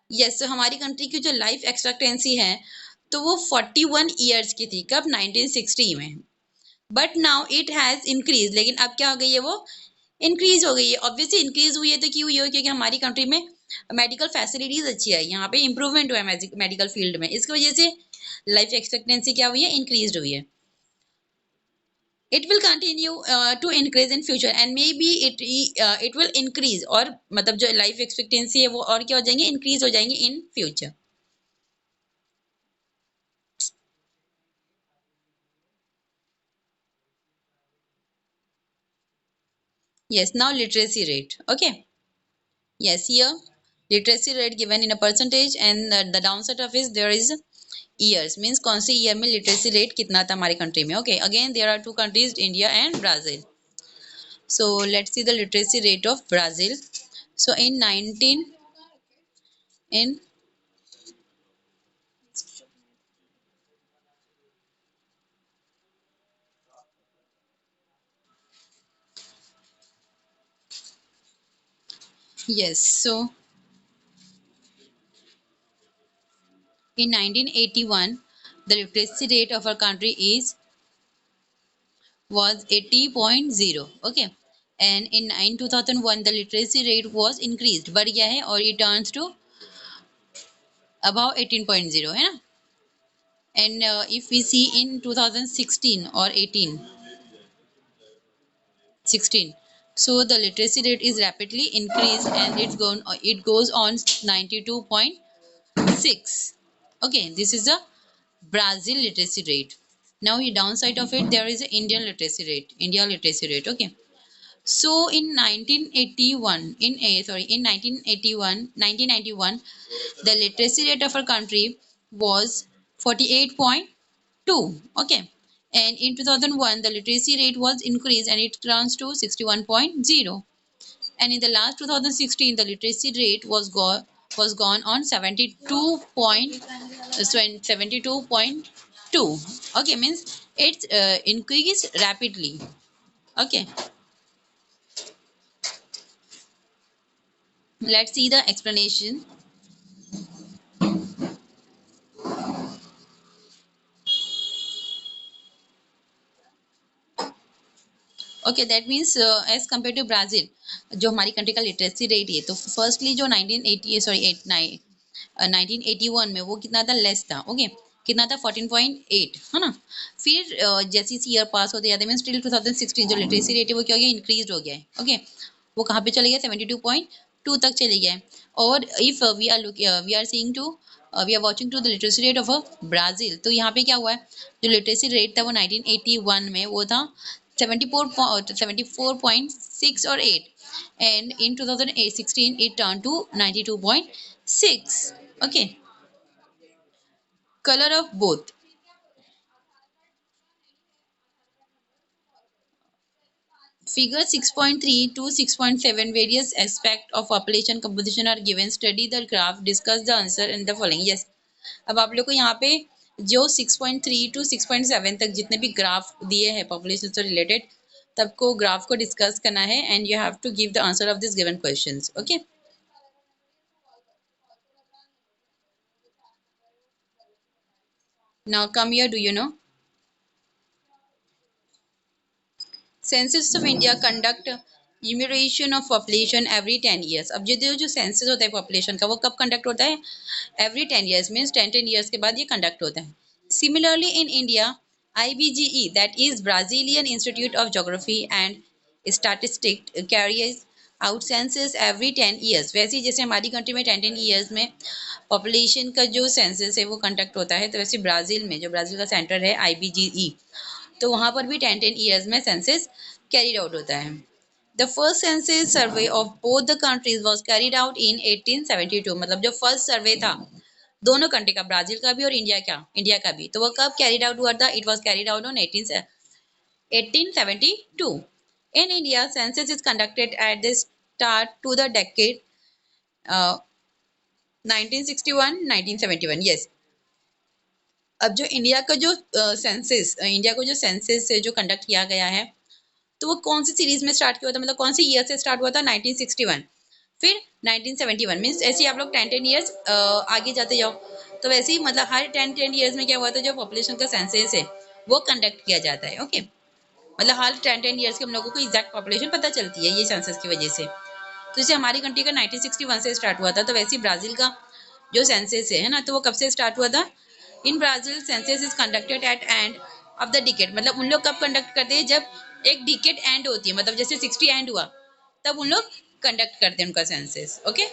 Yes, तो हमारी country की जो लाइफ एक्सपेक्टेंसी है तो वो 41 ईयर्स की थी, कब? 1960 में। But now it has increase, लेकिन अब क्या हो गई है, वो इंक्रीज हो गई है। ऑब्वियसली इंक्रीज हुई है तो क्यों हुई है? क्योंकि हमारी कंट्री में मेडिकल फैसिलिटीज अच्छी है, यहाँ पे इंप्रूवमेंट हुआ है मेडिकल फील्ड में, इसकी वजह से लाइफ एक्सपेक्टेंसी क्या हुई है? इंक्रीज हुई है। It will continue to increase in future and maybe it will increase, और मतलब जो लाइफ एक्सपेक्टेंसी है वो और क्या हो जाएंगे? इंक्रीज हो जाएंगे in future. Yes, now literacy rate. Okay. Yes, here literacy rate given in a percentage, and the downside of is there is years, means कौन सी ईयर में लिटरेसी रेट कितना था हमारी कंट्री में। Okay, again there are two countries, India and Brazil. So let's see the literacy rate of Brazil. So in 19 in yes, so in 1981 the literacy rate of our country is was 80.0. Okay, and in 2001 the literacy rate was increased, बढ़ गया है, और it turns to above 18.0 है ना। And if we see in 2016 or 18 16, so the literacy rate is rapidly increased and it goes on 92.6. Okay, this is the Brazil literacy rate. Now the downside of it, there is a Indian literacy rate, India literacy rate. Okay, so in 1981, in 1991, the literacy rate of our country was 48.2. Okay, and in 2001 the literacy rate was increased and it turns to 61.0. And in the last 2016 the literacy rate was gone on 72.2. Okay, means it's increased rapidly. Okay, let's see the explanation. Okay, that means as compare to Brazil, जो हमारी country का literacy rate है, तो firstly जो 1981 में वो कितना था? लेस था। ओके, कितना था? 14.8, है ना। फिर जैसे इस ईयर पास होते जाते मीन्स टिल 2016 जो लिटरेसी रेट है वो क्या हो गया? इंक्रीज हो गया है। ओके, वो कहाँ पे चले गया? 72.2 तक चले गया है। और if we are seeing to we are watching to the literacy rate of Brazil, तो यहाँ पे क्या हुआ है? जो लिटरेसी रेट था वो 1981 में वो था 74.6 or 8, and in 2016 it turned to 92.6. Okay, color of both. Figure 6.3 to 6.7 various aspects of population composition are given. Study the graph, discuss the answer in the following. Yes, अब आप लोग को यहाँ पे जो 6.3 to 6.7 तक जितने भी ग्राफ दिए हैं पॉपुलेशन से रिलेटेड, तब को ग्राफ को डिस्कस करना है and you have to give the answer of this given questions. Okay, now come here, do you know? Census of India conduct enumeration of population every 10 years. अब जो census होता है population का वो कब कंडक्ट होता है? एवरी 10 years, मीन्स 10 years के बाद ये कंडक्ट होता है। Similarly in India IBGE, that is Brazilian Institute of Geography and Statistics, carries out census every 10 years. वैसे ही जैसे हमारी कंट्री में 10 years में पॉपुलेशन का जो सेंसस है वो कंडक्ट होता है, तो वैसे ब्राज़ील में जो ब्राज़ील का सेंटर है IBGE, तो वहाँ पर भी 10 years में सेंसस कैरिड आउट होता है। The first census survey of both the countries was carried out in 1872, मतलब जो फर्स्ट सर्वे था दोनों कंट्री का, ब्राजील का भी और इंडिया का भी, तो वो कब कैरिड आउट हुआ था? It was carried out on 1872। In India census is conducted at the start to the decade 1961 1971। Yes, अब जो इंडिया का जो सेंसस इंडिया को जो सेंसस से जो कंडक्ट किया गया है, तो वो कौन सी सीरीज में स्टार्ट किया था, मतलब कौन सी ईयर से स्टार्ट हुआ था? 1961। फिर 1971 मीन्स ऐसे ही आप लोग 10 ईयर्स आगे जाते जाओ, तो वैसे ही मतलब हर 10 ईयर्स में क्या हुआ था, जो पॉपुलेशन का सेंसस है वो कंडक्ट किया जाता है। ओके, मतलब हर 10 ईयर्स के हम लोगों को एग्जैक्ट पॉपुलेशन पता चलती है ये सेंसस की वजह से। तो जैसे हमारी कंट्री का 1961 से स्टार्ट हुआ था, तो वैसे ही ब्राजील का जो सेंसस है ना, तो वो कब से स्टार्ट हुआ था? In Brazil census is conducted eight end of the decade, मतलब उन लोग कब कंडक्ट करते हैं, जब एक डिकेड एंड होती है, मतलब जैसे 60 एंड हुआ तब उन लोग कंडक्ट करते हैं उनका सेंसस। ओके,